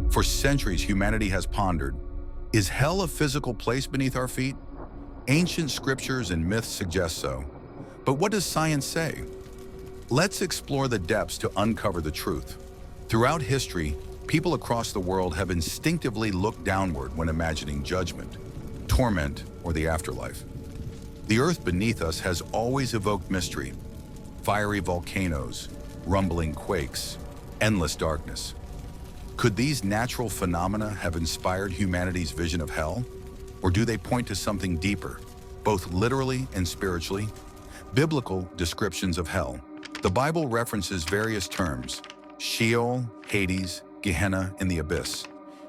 For centuries, humanity has pondered, is hell a physical place beneath our feet? Ancient scriptures and myths suggest so. But what does science say? Let's explore the depths to uncover the truth. Throughout history, people across the world have instinctively looked downward when imagining judgment, torment, or the afterlife. The earth beneath us has always evoked mystery: fiery volcanoes, rumbling quakes, endless darkness. Could these natural phenomena have inspired humanity's vision of hell? Or do they point to something deeper, both literally and spiritually? Biblical descriptions of hell. The Bible references various terms: Sheol, Hades, Gehenna, and the abyss.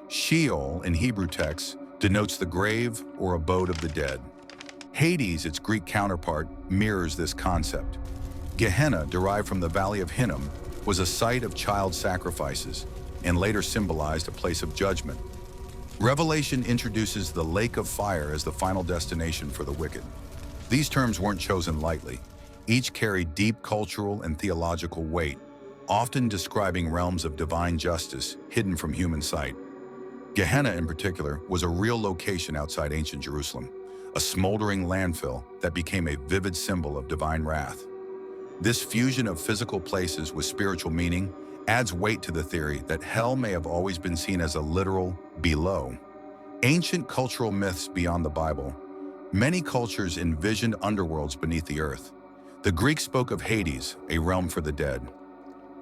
Sheol in Hebrew texts denotes the grave or abode of the dead. Hades, its Greek counterpart, mirrors this concept. Gehenna, derived from the Valley of Hinnom, was a site of child sacrifices and later symbolized a place of judgment. Revelation introduces the lake of fire as the final destination for the wicked. These terms weren't chosen lightly. Each carried deep cultural and theological weight, often describing realms of divine justice hidden from human sight. Gehenna, in particular, was a real location outside ancient Jerusalem, a smoldering landfill that became a vivid symbol of divine wrath. This fusion of physical places with spiritual meaning adds weight to the theory that hell may have always been seen as a literal below. Ancient cultural myths beyond the Bible. Many cultures envisioned underworlds beneath the earth. The Greeks spoke of Hades, a realm for the dead.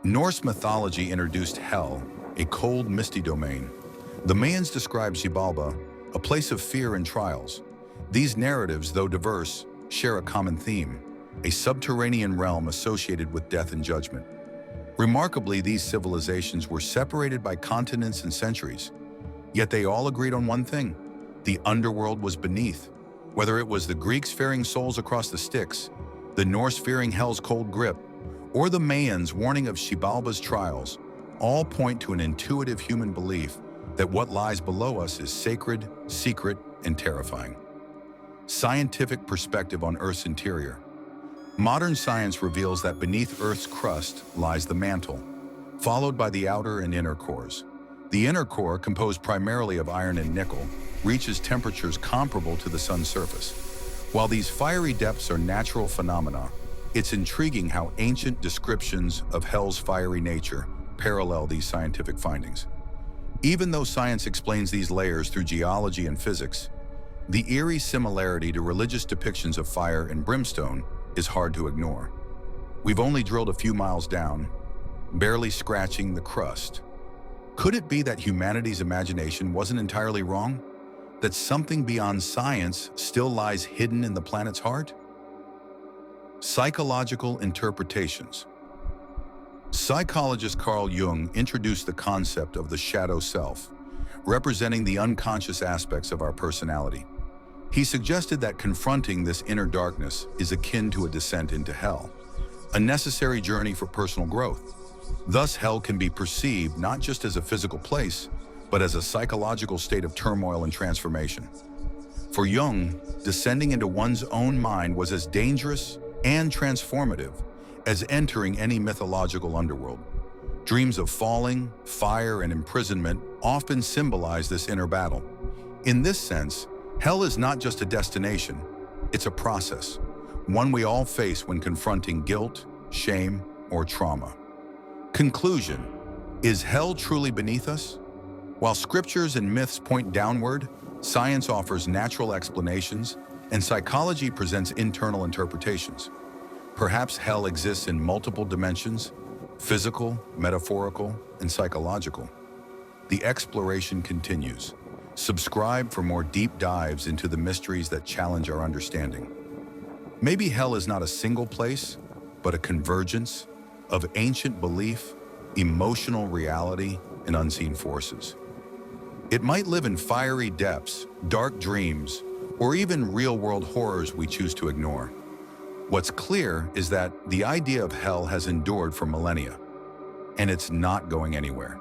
Norse mythology introduced hell, a cold, misty domain. The Mayans described Xibalba, a place of fear and trials. These narratives, though diverse, share a common theme: a subterranean realm associated with death and judgment. Remarkably, these civilizations were separated by continents and centuries, yet they all agreed on one thing: the underworld was beneath. Whether it was the Greeks fearing souls across the Styx, the Norse fearing hell's cold grip, or the Mayans warning of Xibalba's trials, all point to an intuitive human belief that what lies below us is sacred, secret, and terrifying. Scientific perspective on Earth's interior. Modern science reveals that beneath Earth's crust lies the mantle, followed by the outer and inner cores. The inner core, composed primarily of iron and nickel, reaches temperatures comparable to the sun's surface. While these fiery depths are natural phenomena, it's intriguing how ancient descriptions of hell's fiery nature parallel these scientific findings. Even though science explains these layers through geology and physics, the eerie similarity to religious depictions of fire and brimstone is hard to ignore. We've only drilled a few miles down, barely scratching the crust. Could it be that humanity's imagination wasn't entirely wrong? That something beyond science still lies hidden in the planet's heart? Psychological interpretations. Psychologist Carl Jung introduced the concept of the shadow self, representing the unconscious aspects of our personality. He suggested that confronting this inner darkness is akin to a descent into hell, a necessary journey for personal growth. Thus, hell can be perceived not just as a physical place, but as a psychological state of turmoil and transformation. For Jung, descending into one's own mind was as dangerous and transformative as entering any mythological underworld. Dreams of falling, fire, and imprisonment often symbolize this inner battle. In this sense, hell is not just a destination, it's a process, one we all face when confronting guilt, shame, or trauma. Conclusion: is hell truly beneath us? While scriptures and myths point downward, science offers natural explanations, and psychology presents internal interpretations. Perhaps hell exists in multiple dimensions: physical, metaphorical, and psychological. The exploration continues. Subscribe for more deep dives into the mysteries that challenge our understanding. Maybe hell is not a single place, but a convergence of ancient belief, emotional reality, and unseen forces. It might live in fiery depths, dark dreams, or even real-world horrors we choose to ignore. What's clear is that the idea of hell has endured for millennia, and it's not going anywhere.